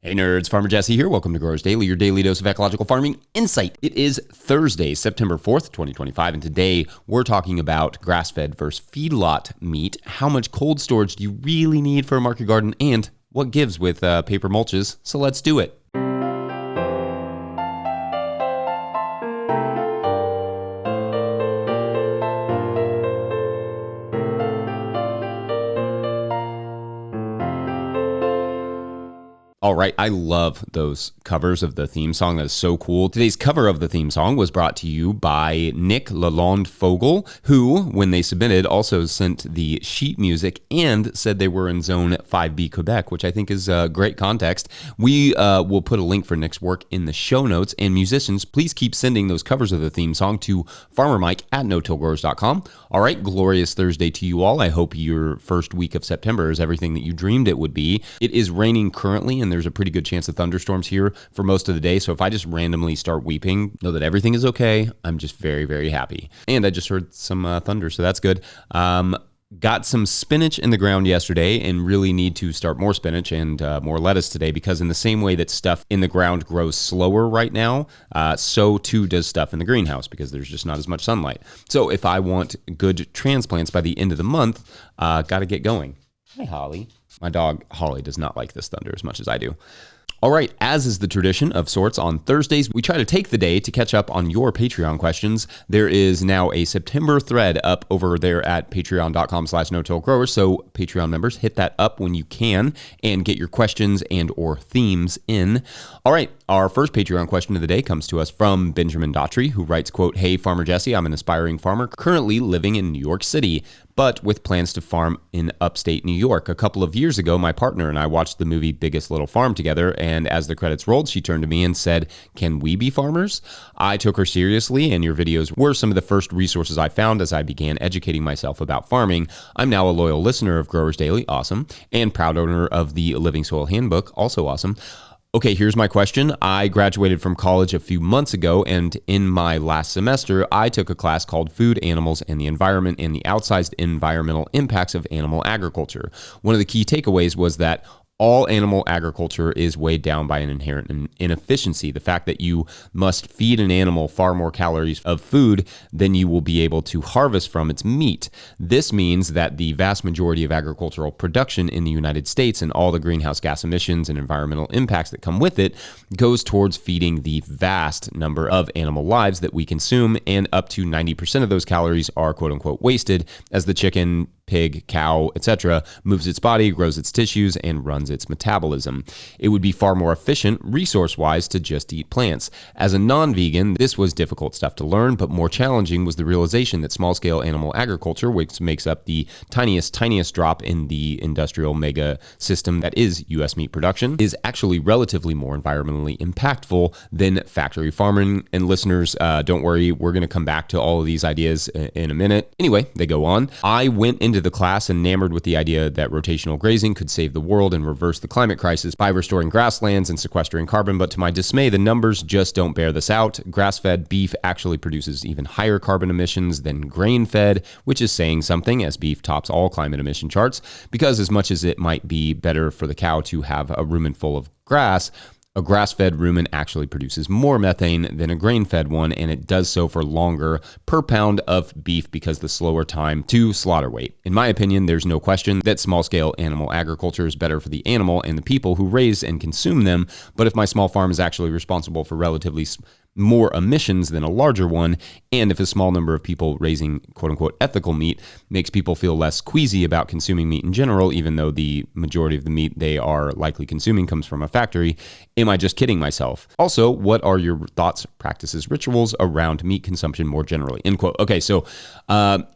Hey nerds, Farmer Jesse here. Welcome to Growers Daily, your daily dose of ecological farming insight. It is Thursday, September 4th, 2025, and today we're talking about grass-fed versus feedlot meat. How much cold storage do you really need for a market garden, and what gives with paper mulches? So let's do it. All right, I love those covers of the theme song. That is so cool. Today's cover of the theme song was brought to you by Nick Lalonde Fogel, who, when they submitted, also sent the sheet music and said they were in Zone 5B Quebec, which I think is great context. We will put a link for Nick's work in the show notes. And musicians, please keep sending those covers of the theme song to farmermike@no-tillgrowers.com. All right, glorious Thursday to you all. I hope your first week of September is everything that you dreamed it would be. It is raining currently, and there's a pretty good chance of thunderstorms here for most of the day. So if I just randomly start weeping, know that everything is okay. I'm just very, very happy. And I just heard some thunder, so that's good. Got some spinach in the ground yesterday and really need to start more spinach and more lettuce today, because in the same way that stuff in the ground grows slower right now, so too does stuff in the greenhouse, because there's just not as much sunlight. So if I want good transplants by the end of the month, got to get going. Hi, Holly. My dog, Holly, does not like this thunder as much as I do. All right, as is the tradition of sorts on Thursdays, we try to take the day to catch up on your Patreon questions. There is now a September thread up over there at patreon.com/no-tillgrowers. So Patreon members, hit that up when you can and get your questions and or themes in. All right, our first Patreon question of the day comes to us from Benjamin Daughtry, who writes, quote, "Hey, Farmer Jesse, I'm an aspiring farmer currently living in New York City, but with plans to farm in upstate New York. A couple of years ago, my partner and I watched the movie Biggest Little Farm together, and as the credits rolled, she turned to me and said, 'Can we be farmers?' I took her seriously, and your videos were some of the first resources I found as I began educating myself about farming. I'm now a loyal listener of Growers Daily, awesome, and proud owner of the Living Soil Handbook, also awesome. Okay, here's my question. I graduated from college a few months ago, and in my last semester, I took a class called Food, Animals, and the Environment and the Outsized Environmental Impacts of Animal Agriculture. One of the key takeaways was that all animal agriculture is weighed down by an inherent inefficiency. The fact that you must feed an animal far more calories of food than you will be able to harvest from its meat. This means that the vast majority of agricultural production in the United States and all the greenhouse gas emissions and environmental impacts that come with it goes towards feeding the vast number of animal lives that we consume, and up to 90% of those calories are quote unquote wasted as the chicken, pig, cow, etc. moves its body, grows its tissues, and runs its metabolism. It would be far more efficient, resource-wise, to just eat plants. As a non-vegan, this was difficult stuff to learn, but more challenging was the realization that small-scale animal agriculture, which makes up the tiniest drop in the industrial mega system that is U.S. meat production, is actually relatively more environmentally impactful than factory farming. And listeners, don't worry, we're going to come back to all of these ideas in a minute. Anyway, they go on. I went into the class enamored with the idea that rotational grazing could save the world and reverse the climate crisis by restoring grasslands and sequestering carbon, but to my dismay, the numbers just don't bear this out. Grass-fed beef actually produces even higher carbon emissions than grain-fed, which is saying something, as beef tops all climate emission charts, because as much as it might be better for the cow to have a rumen full of grass, a grass-fed rumen actually produces more methane than a grain-fed one, and it does so for longer per pound of beef because the slower time to slaughter weight. In my opinion, there's no question that small-scale animal agriculture is better for the animal and the people who raise and consume them, but if my small farm is actually responsible for relatively more emissions than a larger one, and if a small number of people raising quote-unquote ethical meat makes people feel less queasy about consuming meat in general, even though the majority of the meat they are likely consuming comes from a factory, am I just kidding myself? Also, what are your thoughts, practices, rituals around meat consumption more generally? End quote. Okay, so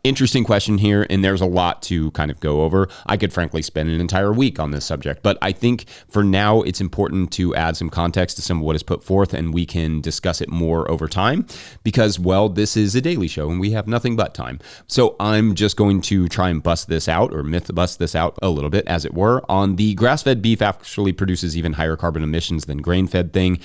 interesting question here, and there's a lot to kind of go over. I could frankly spend an entire week on this subject, but I think for now it's important to add some context to some of what is put forth, and we can discuss it more over time because, well, this is a daily show and we have nothing but time. So I'm just going to try and bust this out, or myth bust this out a little bit, as it were. On the grass-fed beef actually produces even higher carbon emissions than grain-fed thing.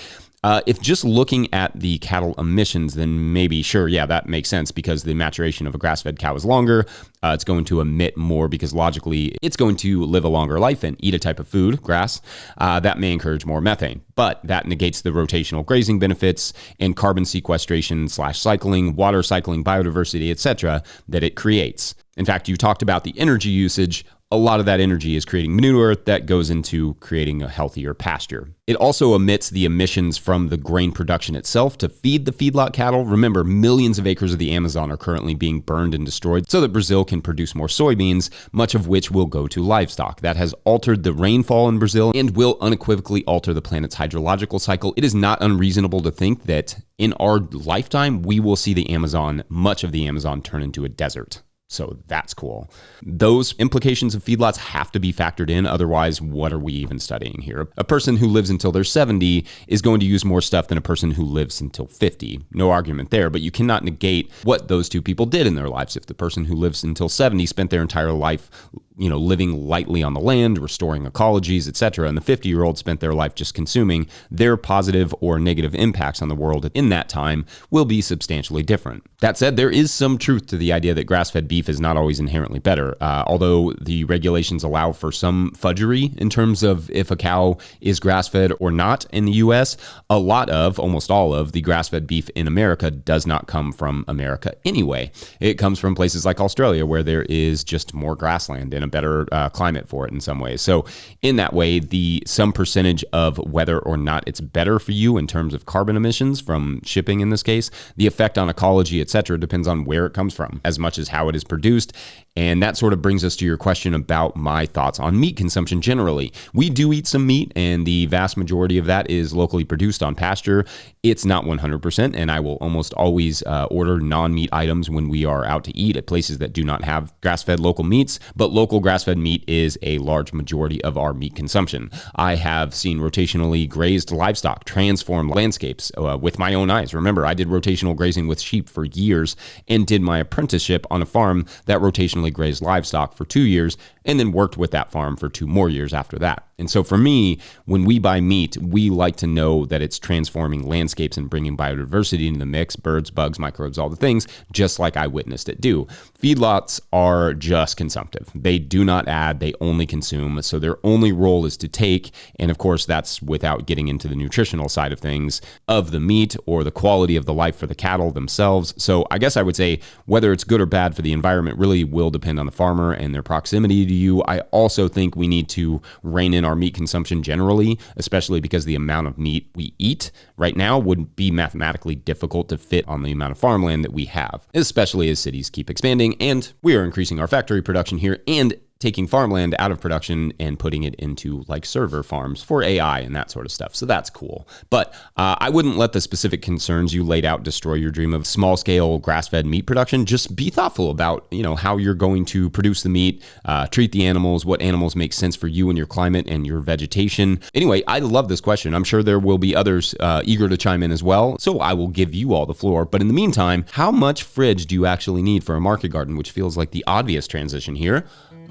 If just looking at the cattle emissions, then maybe, sure, yeah, that makes sense because the maturation of a grass-fed cow is longer. It's going to emit more because logically it's going to live a longer life and eat a type of food, grass, that may encourage more methane. But that negates the rotational grazing benefits and carbon sequestration / cycling, water cycling, biodiversity, etc. that it creates. In fact, you talked about the energy usage. A lot of that energy is creating manure that goes into creating a healthier pasture. It also emits the emissions from the grain production itself to feed the feedlot cattle. Remember, millions of acres of the Amazon are currently being burned and destroyed so that Brazil can produce more soybeans, much of which will go to livestock. That has altered the rainfall in Brazil and will unequivocally alter the planet's hydrological cycle. It is not unreasonable to think that in our lifetime, we will see the Amazon, much of the Amazon, turn into a desert. So that's cool. Those implications of feedlots have to be factored in. Otherwise, what are we even studying here? A person who lives until they're 70 is going to use more stuff than a person who lives until 50. No argument there, but you cannot negate what those two people did in their lives. If the person who lives until 70 spent their entire life living lightly on the land, restoring ecologies, etc., and the 50-year-old spent their life just consuming, their positive or negative impacts on the world in that time will be substantially different. That said, there is some truth to the idea that grass-fed beef is not always inherently better, although the regulations allow for some fudgery in terms of if a cow is grass-fed or not in the U.S. Almost all of the grass-fed beef in America does not come from America anyway. It comes from places like Australia where there is just more grassland and a better climate for it in some ways. So in that way, some percentage of whether or not it's better for you in terms of carbon emissions from shipping in this case, the effect on ecology, etc., depends on where it comes from as much as how it is produced. And that sort of brings us to your question about my thoughts on meat consumption generally. We do eat some meat, and the vast majority of that is locally produced on pasture. It's not 100%, and I will almost always order non-meat items when we are out to eat at places that do not have grass-fed local meats, but local grass-fed meat is a large majority of our meat consumption. I have seen rotationally grazed livestock transform landscapes with my own eyes. Remember, I did rotational grazing with sheep for years and did my apprenticeship on a farm that rotationally grazed livestock for 2 years and then worked with that farm for 2 more years after that. And so for me, when we buy meat, we like to know that it's transforming landscapes and bringing biodiversity into the mix, birds, bugs, microbes, all the things, just like I witnessed it do. Feedlots are just consumptive. They do not add, they only consume. So their only role is to take. And of course, that's without getting into the nutritional side of things of the meat or the quality of the life for the cattle themselves. So I guess I would say whether it's good or bad for the environment really will depend on the farmer and their proximity to you. I also think we need to rein in our meat consumption generally, especially because the amount of meat we eat right now would be mathematically difficult to fit on the amount of farmland that we have, especially as cities keep expanding and we are increasing our factory production here and taking farmland out of production and putting it into like server farms for AI and that sort of stuff. So that's cool. But I wouldn't let the specific concerns you laid out destroy your dream of small scale grass-fed meat production. Just be thoughtful about, how you're going to produce the meat, treat the animals, what animals make sense for you and your climate and your vegetation. Anyway, I love this question. I'm sure there will be others eager to chime in as well. So I will give you all the floor. But in the meantime, how much fridge do you actually need for a market garden, which feels like the obvious transition here?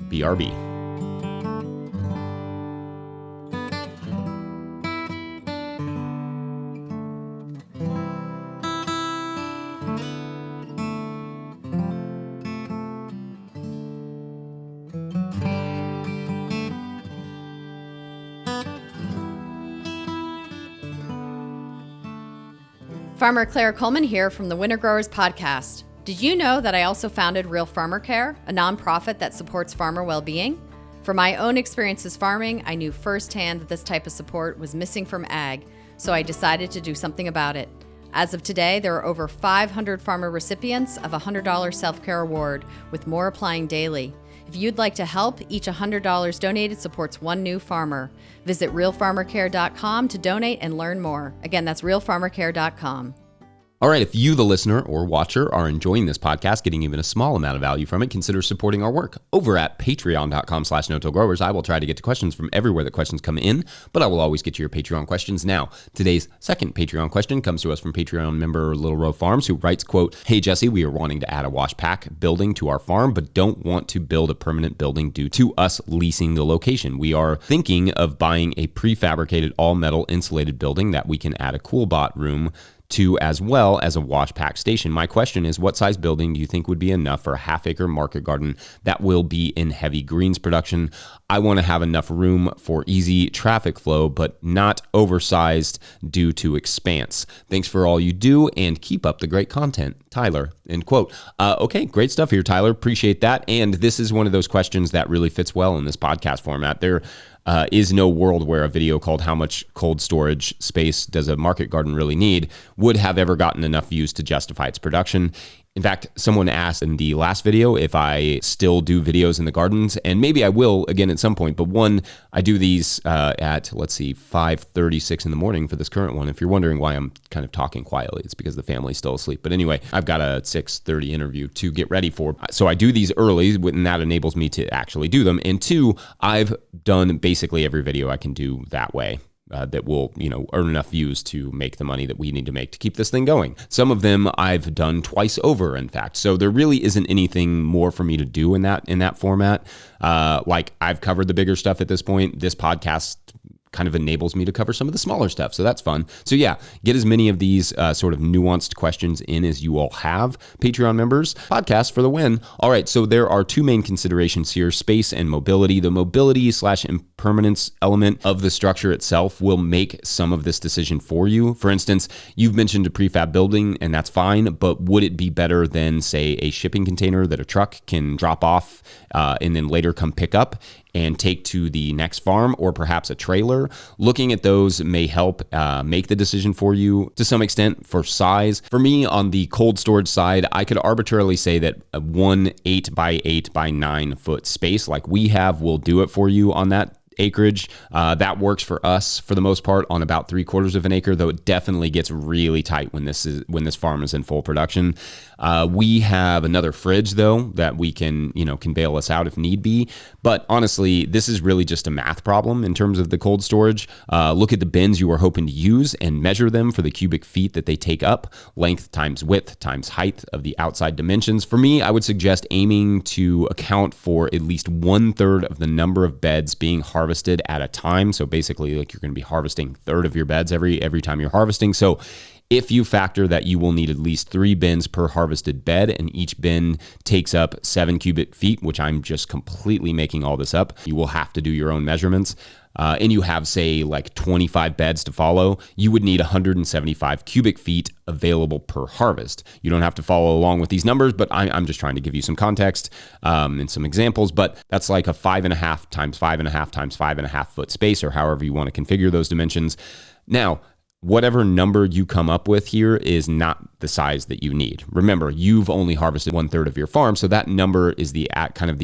BRB. Farmer Claire Coleman here from the Winter Growers Podcast. Did you know that I also founded Real Farmer Care, a nonprofit that supports farmer well-being? From my own experiences farming, I knew firsthand that this type of support was missing from ag, so I decided to do something about it. As of today, there are over 500 farmer recipients of a $100 self-care award, with more applying daily. If you'd like to help, each $100 donated supports one new farmer. Visit realfarmercare.com to donate and learn more. Again, that's realfarmercare.com. All right, if you, the listener or watcher, are enjoying this podcast, getting even a small amount of value from it, consider supporting our work over at patreon.com/no-till-growers. I will try to get to questions from everywhere that questions come in, but I will always get to your Patreon questions. Now, today's second Patreon question comes to us from Patreon member Little Row Farms, who writes, quote, "Hey, Jesse, we are wanting to add a wash pack building to our farm, but don't want to build a permanent building due to us leasing the location. We are thinking of buying a prefabricated all-metal insulated building that we can add a cool bot room to, as well as a wash pack station. My question is, what size building do you think would be enough for a half-acre market garden that will be in heavy greens production? I want to have enough room for easy traffic flow, but not oversized due to expanse. Thanks for all you do and keep up the great content. Tyler," end quote. Okay, great stuff here, Tyler. Appreciate that. And this is one of those questions that really fits well in this podcast format. There is no world where a video called "How much cold storage space does a market garden really need" would have ever gotten enough views to justify its production. In fact, someone asked in the last video if I still do videos in the gardens, and maybe I will again at some point. But one, I do these at, 5:36 in the morning for this current one. If you're wondering why I'm kind of talking quietly, it's because the family's still asleep. But anyway, I've got a 6:30 interview to get ready for. So I do these early, and that enables me to actually do them. And two, I've done basically every video I can do that way. That will, earn enough views to make the money that we need to make to keep this thing going. Some of them I've done twice over, in fact. So there really isn't anything more for me to do in that format. I've covered the bigger stuff at this point. This podcast kind of enables me to cover some of the smaller stuff. So that's fun. So yeah, get as many of these sort of nuanced questions in as you all have. Patreon members, podcast for the win. All right, so there are two main considerations here, space and mobility. The mobility/impermanence element of the structure itself will make some of this decision for you. For instance, you've mentioned a prefab building, and that's fine, but would it be better than, say, a shipping container that a truck can drop off and then later come pick up and take to the next farm, or perhaps a trailer? Looking at those may help make the decision for you to some extent. For size, for me on the cold storage side, I could arbitrarily say that a 1 8x8 by 9 foot space like we have will do it for you on that acreage. That works for us for the most part on about 3/4 of an acre, though it definitely gets really tight when this farm is in full production. We have another fridge though that we can bail us out if need be. But honestly, this is really just a math problem in terms of the cold storage. Look at the bins you are hoping to use and measure them for the cubic feet that they take up, length times width times height of the outside dimensions. For me, I would suggest aiming to account for at least 1/3 of the number of beds being harvested at a time. So basically, you're going to be harvesting a third of your beds every time you're harvesting. So if you factor that you will need at least 3 bins per harvested bed, and each bin takes up 7 cubic feet, which I'm just completely making all this up, you will have to do your own measurements. And you have, say, 25 beds to follow, you would need 175 cubic feet available per harvest. You don't have to follow along with these numbers, but I'm just trying to give you some context and some examples. But that's like a 5.5 times 5.5 times 5.5 foot space, or however you want to configure those dimensions. Now, whatever number you come up with here is not the size that you need. Remember, you've only harvested 1/3 of your farm, so that number is the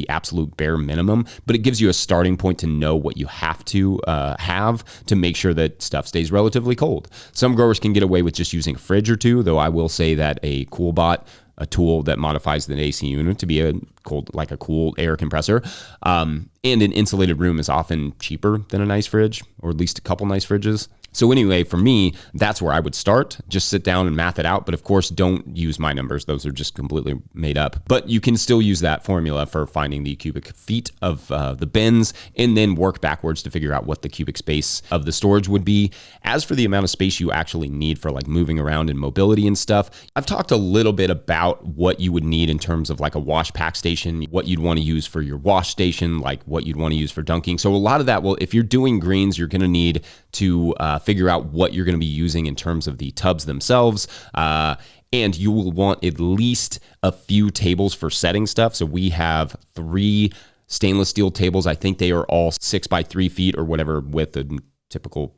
absolute bare minimum, but it gives you a starting point to know what you have to have to make sure that stuff stays relatively cold. Some growers can get away with just using a fridge or two, though I will say that a CoolBot, a tool that modifies the AC unit to be a cool air compressor, and an insulated room is often cheaper than a nice fridge, or at least a couple nice fridges. So anyway, for me, that's where I would start. Just sit down and math it out. But of course, don't use my numbers. Those are just completely made up. But you can still use that formula for finding the cubic feet of the bins, and then work backwards to figure out what the cubic space of the storage would be. As for the amount of space you actually need for moving around and mobility and stuff, I've talked a little bit about what you would need in terms of a wash pack station, what you'd want to use for your wash station, what you'd want to use for dunking. So a lot of that, if you're doing greens, you're going to need to figure out what you're going to be using in terms of the tubs themselves. And you will want at least a few tables for setting stuff. So we have 3 stainless steel tables. I think they are all 6 by 3 feet or whatever width a typical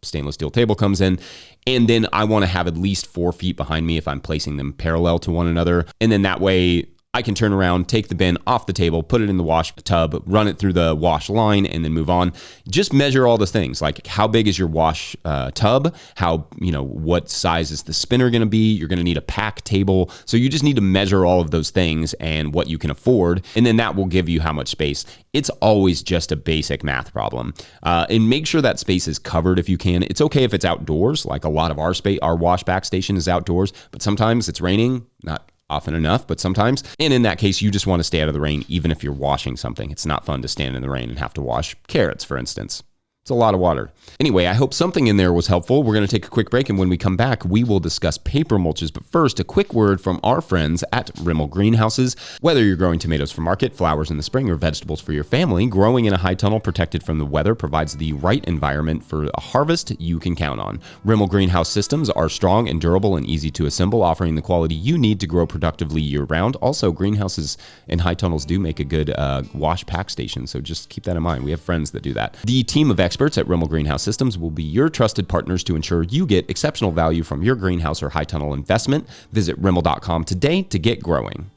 stainless steel table comes in. And then I want to have at least 4 feet behind me if I'm placing them parallel to one another. And then that way I can turn around, take the bin off the table, put it in the wash tub, run it through the wash line, and then move on. Just measure all the things, like how big is your wash tub, how, what size is the spinner going to be. You're going to need a pack table. So you just need to measure all of those things and what you can afford, and then that will give you how much space. It's always just a basic math problem. And make sure that space is covered if you can. It's okay if it's outdoors, like a lot of our wash back station is outdoors, but sometimes it's raining, not often enough, but sometimes. And in that case, you just want to stay out of the rain, even if you're washing something. It's not fun to stand in the rain and have to wash carrots, for instance. It's a lot of water. Anyway, I hope something in there was helpful. We're going to take a quick break, and when we come back, we will discuss paper mulches. But first, a quick word from our friends at Rimmel Greenhouses. Whether you're growing tomatoes for market, flowers in the spring, or vegetables for your family, growing in a high tunnel protected from the weather provides the right environment for a harvest you can count on. Rimmel Greenhouse systems are strong and durable and easy to assemble, offering the quality you need to grow productively year-round. Also, greenhouses and high tunnels do make a good wash pack station, so just keep that in mind. We have friends that do that. The team of experts at Rimmel Greenhouse Systems will be your trusted partners to ensure you get exceptional value from your greenhouse or high tunnel investment. Visit Rimmel.com today to get growing.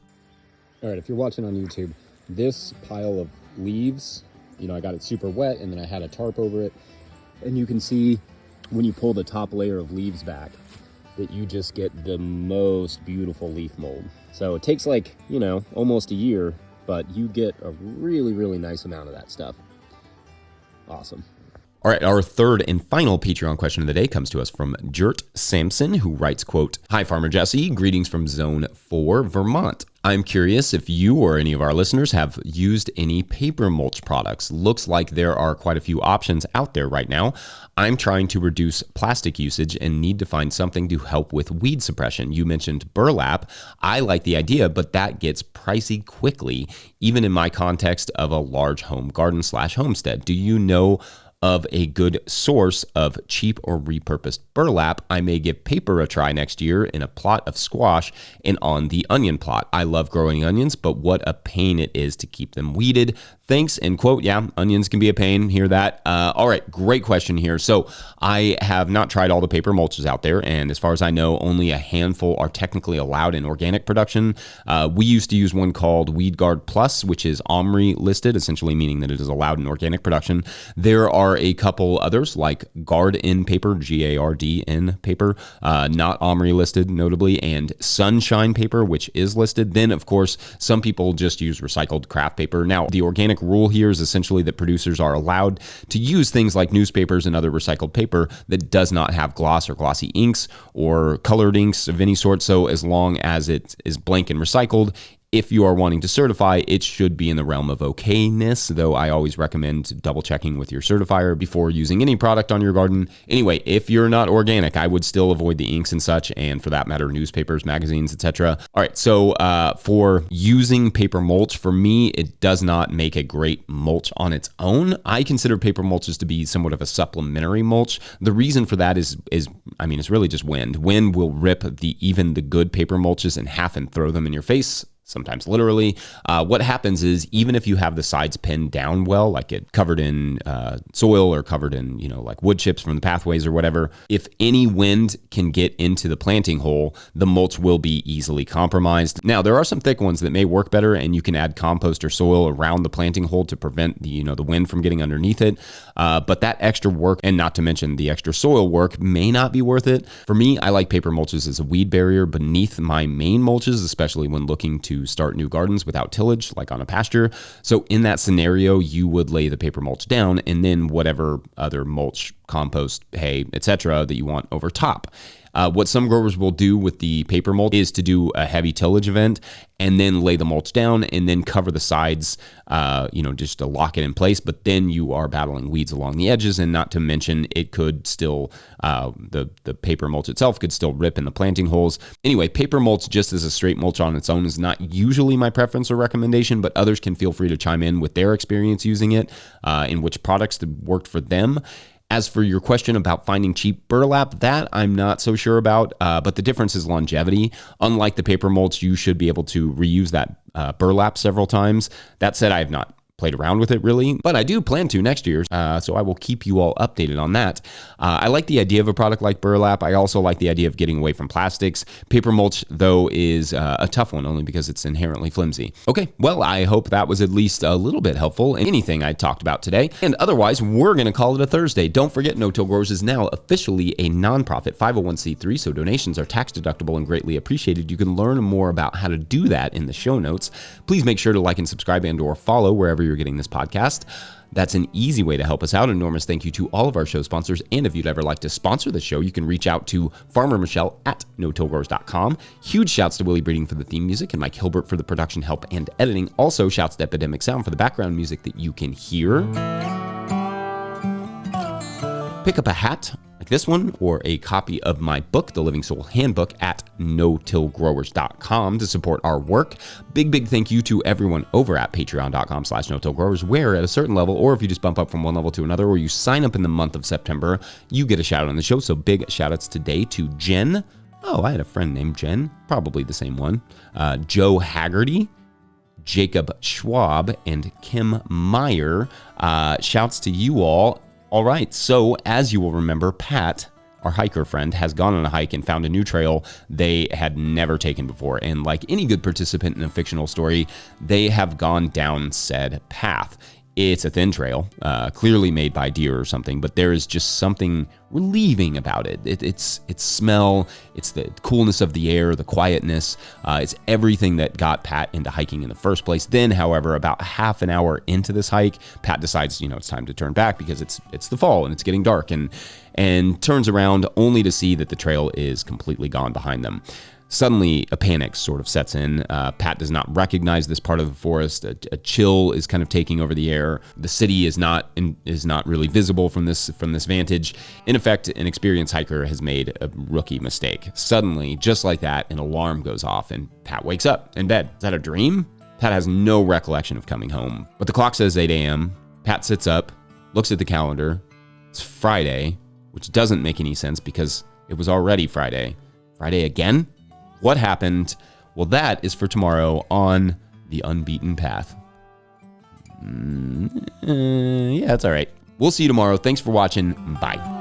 All right, if you're watching on YouTube, this pile of leaves, I got it super wet and then I had a tarp over it. And you can see when you pull the top layer of leaves back that you just get the most beautiful leaf mold. So it takes almost a year, but you get a really, really nice amount of that stuff. Awesome. All right, our third and final Patreon question of the day comes to us from Jert Sampson, who writes, quote, "Hi, Farmer Jesse. Greetings from Zone 4, Vermont. I'm curious if you or any of our listeners have used any paper mulch products. Looks like there are quite a few options out there right now. I'm trying to reduce plastic usage and need to find something to help with weed suppression. You mentioned burlap. I like the idea, but that gets pricey quickly, even in my context of a large home garden/homestead. Do you know of a good source of cheap or repurposed burlap? I may give paper a try next year in a plot of squash and on the onion plot. I love growing onions, but what a pain it is to keep them weeded. Thanks," end quote. Yeah, onions can be a pain. Hear that? All right, great question here. So I have not tried all the paper mulches out there, and as far as I know, only a handful are technically allowed in organic production. We used to use one called Weed Guard Plus, which is OMRI listed, essentially meaning that it is allowed in organic production. There are a couple others like Garden paper, GARDN paper, not OMRI listed notably, and Sunshine paper, which is listed. Then, of course, some people just use recycled craft paper. Now, the organic rule here is essentially that producers are allowed to use things like newspapers and other recycled paper that does not have gloss or glossy inks or colored inks of any sort. So as long as it is blank and recycled, if you are wanting to certify, it should be in the realm of okayness, though I always recommend double checking with your certifier before using any product on your garden. Anyway, if you're not organic, I would still avoid the inks and such, and for that matter, newspapers, magazines, etc. All right, so for using paper mulch, for me, it does not make a great mulch on its own. I consider paper mulches to be somewhat of a supplementary mulch. The reason for that is it's really just wind. Wind will rip even the good paper mulches in half and throw them in your face, sometimes literally. What happens is, even if you have the sides pinned down well, like it covered in soil or covered in, like wood chips from the pathways or whatever, if any wind can get into the planting hole, the mulch will be easily compromised. Now, there are some thick ones that may work better, and you can add compost or soil around the planting hole to prevent the wind from getting underneath it. But that extra work, and not to mention the extra soil work, may not be worth it. For me, I like paper mulches as a weed barrier beneath my main mulches, especially when looking to start new gardens without tillage, like on a pasture. So in that scenario, you would lay the paper mulch down and then whatever other mulch, compost, hay, etc. that you want over top. What some growers will do with the paper mulch is to do a heavy tillage event and then lay the mulch down and then cover the sides, just to lock it in place. But then you are battling weeds along the edges, and not to mention it could still, the paper mulch itself could still rip in the planting holes. Anyway, paper mulch just as a straight mulch on its own is not usually my preference or recommendation, but others can feel free to chime in with their experience using it, and which products that worked for them. As for your question about finding cheap burlap, that I'm not so sure about, but the difference is longevity. Unlike the paper mulch, you should be able to reuse that burlap several times. That said, I have not played around with it really, but I do plan to next year, so I will keep you all updated on that. I like the idea of a product like burlap. I also like the idea of getting away from plastics. Paper mulch, though, is a tough one only because it's inherently flimsy. Okay, well, I hope that was at least a little bit helpful in anything I talked about today, and otherwise, we're going to call it a Thursday. Don't forget, No Till Growers is now officially a nonprofit 501c3, so donations are tax deductible and greatly appreciated. You can learn more about how to do that in the show notes. Please make sure to like and subscribe and or follow wherever you're getting this podcast. That's an easy way to help us out. Enormous thank you to all of our show sponsors. And if you'd ever like to sponsor the show, you can reach out to Farmer Michelle at notillgrowers.com. Huge shouts to Willie Breeding for the theme music and Mike Hilbert for the production help and editing. Also, shouts to Epidemic Sound for the background music that you can hear. Pick up a hat like this one or a copy of my book, The Living Soul Handbook, at notillgrowers.com to support our work. Big thank you to everyone over at patreon.com/notillgrowers, where at a certain level, or if you just bump up from one level to another, or you sign up in the month of September, you get a shout out on the show. So big shout outs today to Jen. Oh, I had a friend named Jen, probably the same one. Joe Haggerty, Jacob Schwab, and Kim Meyer. Shouts to you all. All right, so as you will remember, Pat, our hiker friend, has gone on a hike and found a new trail they had never taken before. And like any good participant in a fictional story, they have gone down said path. It's a thin trail, clearly made by deer or something, but there is just something relieving about it. It's smell, it's the coolness of the air, the quietness. It's everything that got Pat into hiking in the first place. Then, however, about half an hour into this hike, Pat decides, it's time to turn back because it's the fall and it's getting dark, and turns around only to see that the trail is completely gone behind them. Suddenly, a panic sort of sets in. Pat does not recognize this part of the forest. A chill is kind of taking over the air. The city is not really visible from this vantage. In effect, an experienced hiker has made a rookie mistake. Suddenly, just like that, an alarm goes off, and Pat wakes up in bed. Is that a dream? Pat has no recollection of coming home. But the clock says 8 a.m. Pat sits up, looks at the calendar. It's Friday, which doesn't make any sense because it was already Friday. Friday again? What happened? Well, that is for tomorrow on The Unbeaten Path. Yeah, that's all right. We'll see you tomorrow. Thanks for watching. Bye.